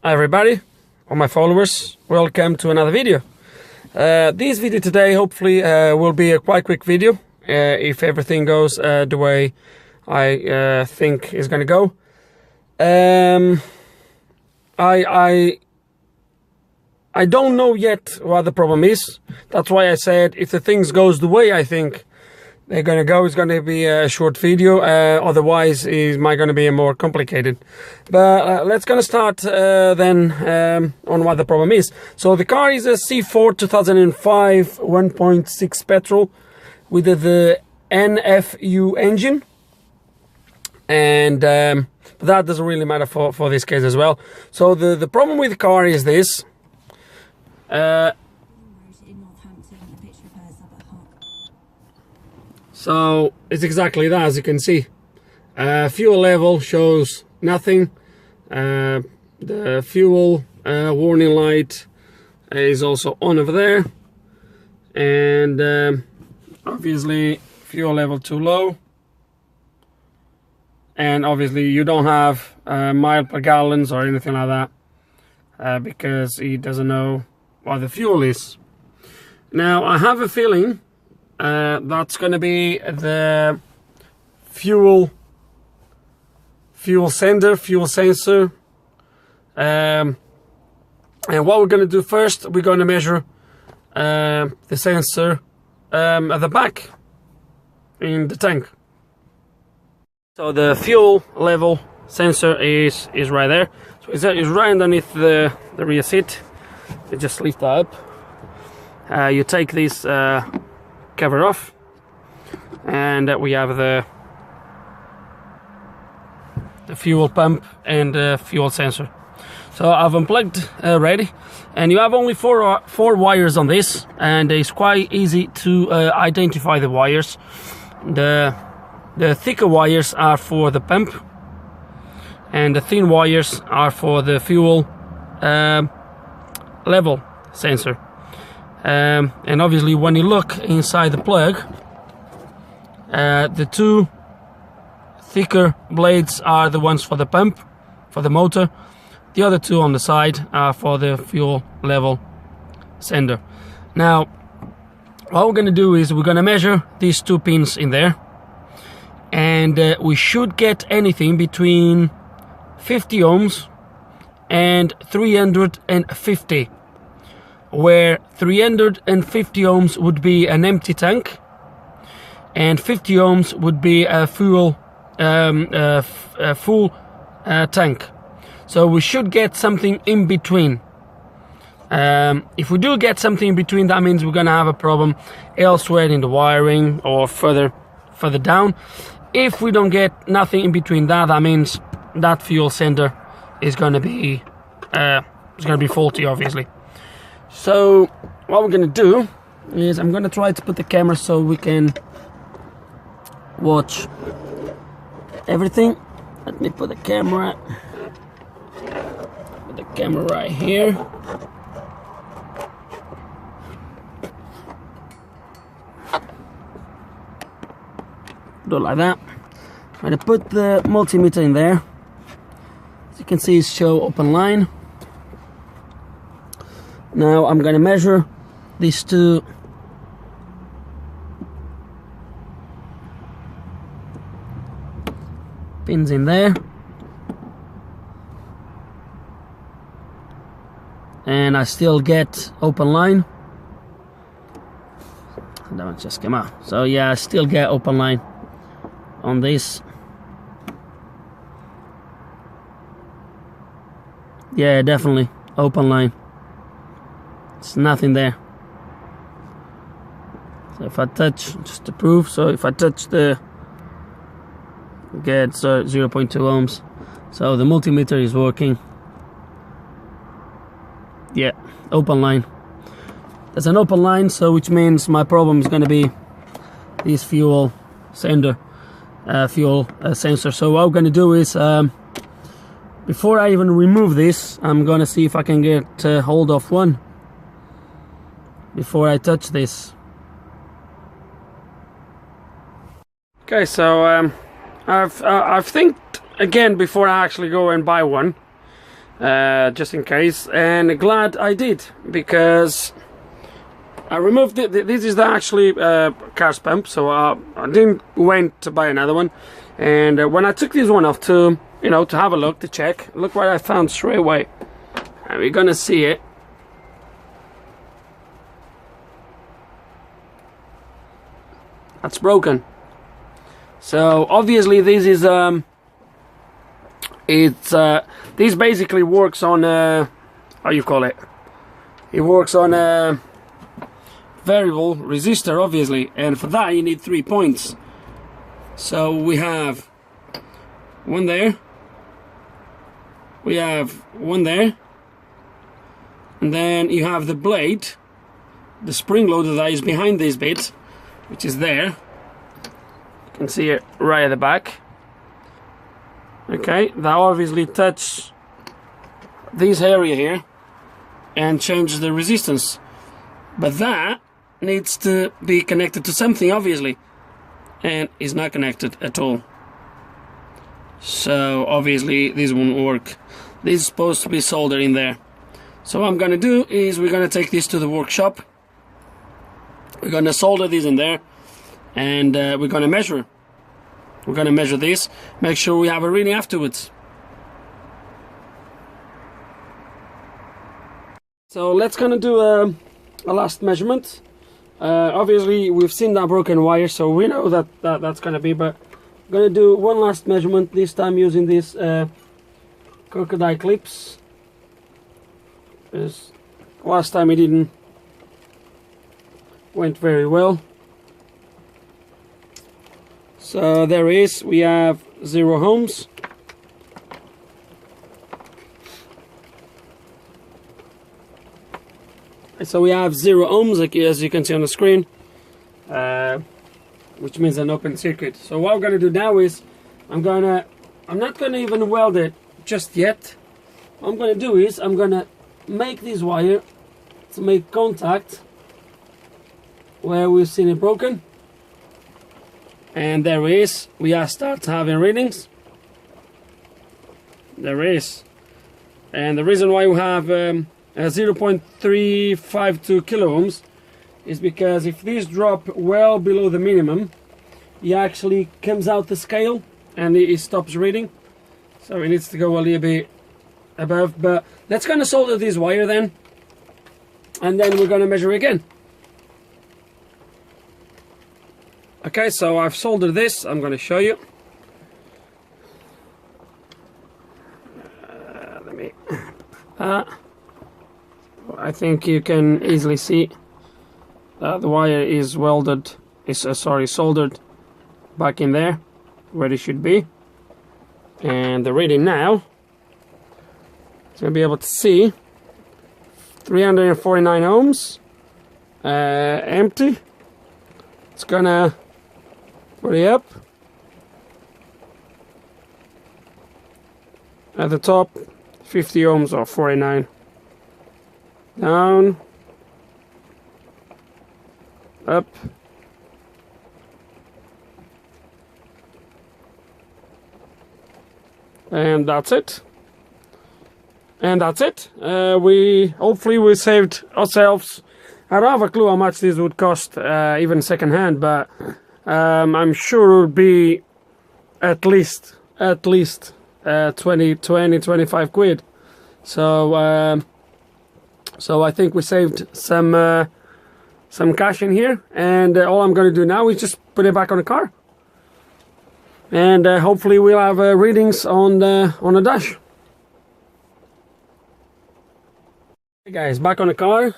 Hi everybody, all my followers, welcome to another video. This video today hopefully will be a quite quick video, if everything goes the way I think is gonna go. I don't know yet what the problem is. That's why I said if the things goes the way I think they're gonna go, it's gonna be a short video. Otherwise, it might gonna be more complicated. But let's gonna start then on what the problem is. So the car is a C4 2005 1.6 petrol with the NFU engine, and that doesn't really matter for this case as well. So the problem with the car is this. So it's exactly that, as you can see. Fuel level shows nothing. The fuel warning light is also on over there, and obviously fuel level too low, and obviously you don't have mile per gallons or anything like that, because he doesn't know what the fuel is. Now I have a feeling that's going to be the fuel sensor, and what we're going to do first, we're going to measure the sensor at the back in the tank. So the fuel level sensor is right there. So it's right underneath the rear seat. You just lift that up. You take this cover off, and we have the fuel pump and the fuel sensor. So I've unplugged already, and you have only four wires on this, and it's quite easy to identify the wires. The thicker wires are for the pump, and the thin wires are for the fuel level sensor. And obviously when you look inside the plug, the two thicker blades are the ones for the pump, for the motor. The other two on the side are for the fuel level sender. Now what we're going to do is we're going to measure these two pins in there, and we should get anything between 50 ohms and 350, where 350 ohms would be an empty tank and 50 ohms would be a full tank. So we should get something in between. If we do get something in between, that means we're gonna have a problem elsewhere in the wiring or further down. If we don't get nothing in between that means that fuel sender is gonna be faulty, obviously. So what we're gonna do is I'm gonna try to put the camera so we can watch everything. Let me put the camera right here. Do it like that. I'm gonna put the multimeter in there. As you can see, it's show open line. Now I'm going to measure these two pins in there, and I still get open line. That one just came out. So yeah, I still get open line on this. Yeah, definitely open line. It's nothing there. So if I touch, just to prove, so if I touch the, get 0.2 ohms. So the multimeter is working. Yeah, open line. There's an open line, so which means my problem is going to be this fuel sensor. So what I'm going to do is, before I even remove this, I'm going to see if I can get hold of one before I touch this. Okay, so I've think again before I actually go and buy one. just in case, and glad I did, because I removed this is the actually car's pump, so I didn't went to buy another one. And when I took this one off to, you know, to have a look, to check, look what I found straight away, and we're gonna see it. That's broken. So obviously this is this basically works on how you call it? It works on a variable resistor, obviously, and for that you need 3 points. So we have one there, we have one there, and then you have the blade, the spring loader that is behind this bit, which is there. You can see it right at the back. Okay, that obviously touch this area here and change the resistance, but that needs to be connected to something, obviously, and is not connected at all. So obviously this won't work. This is supposed to be soldered in there. So what I'm gonna do is we're gonna take this to the workshop. We're gonna solder this in there, and we're gonna measure. We're gonna measure this, make sure we have a reading afterwards. So let's gonna do a last measurement. Obviously we've seen that broken wire, so we know that's gonna be, but I'm gonna do one last measurement, this time using this crocodile clips, because last time it didn't went very well. So there is, we have 0 ohms. So we have 0 ohms, as you can see on the screen, which means an open circuit. So what I'm gonna do now is, I'm not gonna even weld it just yet. What I'm gonna do is, I'm gonna make this wire to make contact where we've seen it broken. And there is, we are start having readings. There is. And the reason why we have 0.352 kilo ohms is because if these drop well below the minimum, it actually comes out the scale and it stops reading. So it needs to go a little bit above. But let's kind of solder this wire then, and then we're going to measure again. Okay, so I've soldered this. I'm going to show you. Let me. I think you can easily see that the wire is welded. Soldered back in there where it should be. And the reading now, it's going to be able to see 349 ohms, empty. It's gonna put it up at the top, 50 ohms or 49, down, up, and that's it. And that's it. Hopefully we saved ourselves. I don't have a clue how much this would cost, even second hand, but I'm sure it would be at least 25 quid. So I think we saved some cash in here, and all I'm going to do now is just put it back on the car, and hopefully we'll have readings on the dash. Hey guys, back on the car.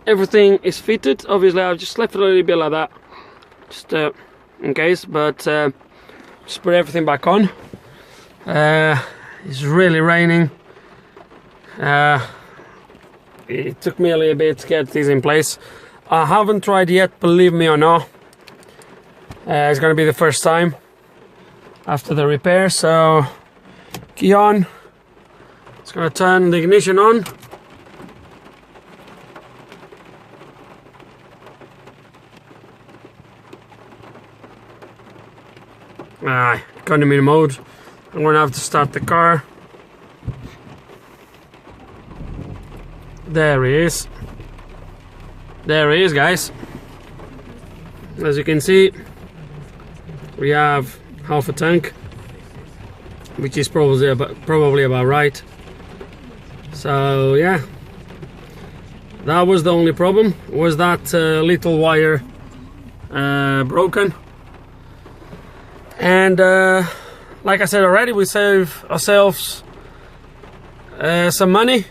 Everything is fitted. Obviously I've just left it a little bit like that, just in case, but just put everything back on. It's really raining. It took me a little bit to get this in place. I haven't tried yet, believe me or not. It's gonna be the first time after the repair. So key on. It's gonna turn the ignition on. Economy mode. I'm gonna have to start the car. There he is. There he is, guys. As you can see, we have half a tank, which is probably about right. So yeah, that was the only problem, was that little wire broken. And like I said already, we save ourselves some money,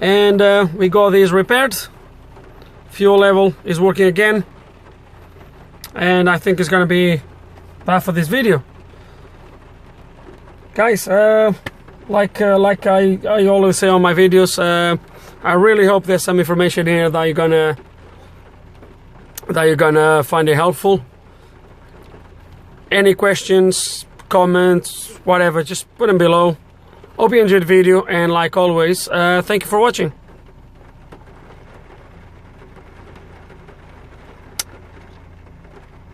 and we got these repaired. Fuel level is working again, and I think it's gonna be bad for this video, guys. Like I always say on my videos, I really hope there's some information here that you're gonna find it helpful. Any questions, comments, whatever, just put them below. Hope you enjoyed the video, and like always, thank you for watching.